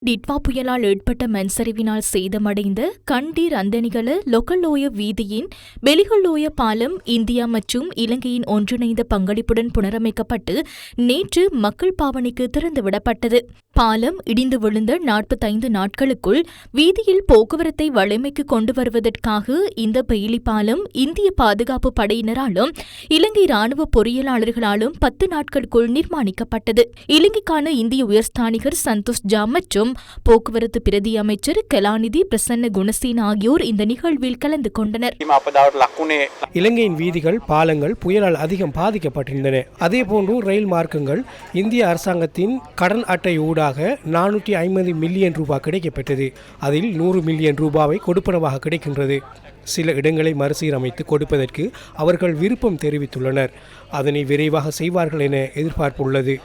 டிட்வா புயலால் ஏற்பட்ட மண்சரிவினால் சேதமடைந்த கண்டி ரந்தனிகல லொக்கலோய வீதியின் பெலிகொல்லோய பாலம் இந்தியா மற்றும் இலங்கையின் ஒன்றிணைந்த பங்களிப்புடன் புனரமைக்கப்பட்டு நேற்று மக்கள் பாவனைக்கு திறந்துவிடப்பட்டது. பாலம் இடிந்து விழுந்த 45 நாட்களுக்குள் வீதியில் போக்குவரத்தை வலிமைக்கு கொண்டு வருவதற்காக இந்த பெயிலி பாலம் இந்திய பாதுகாப்பு படையினராலும் இலங்கை ராணுவ பொறியியலாளர்களாலும் 10 நாட்களுக்குள் நிர்மாணிக்கப்பட்டது. இலங்கைக்கான இந்திய உயர்ஸ்தானிகர் சந்தோஷ் ஜா மற்றும் போக்குவரத்து பிரதி அமைச்சர் கலாநிதி பிரசன்ன குணசேன ஆகியோர் இந்த நிகழ்வில் கலந்து கொண்டனர். இலங்கையின் வீதிகள், பாலங்கள் புயலால் அதிகம் பாதிக்கப்பட்டிருந்தன. அதேபோன்று ரயில் மார்க்கங்கள் இந்திய அரசாங்கத்தின் கடன் அட்டை ஊடாக 450 மில்லியன் ரூபாய் கிடைக்கப்பட்டது. அதில் 100 மில்லியன் ரூபாவை கொடுப்பனவாக கிடைக்கின்றது. சில இடங்களை மறுசீரமைத்து கொடுப்பதற்கு அவர்கள் விருப்பம் தெரிவித்துள்ளனர். அதனை விரைவாக செய்வார்கள் என எதிர்பார்ப்புள்ளது.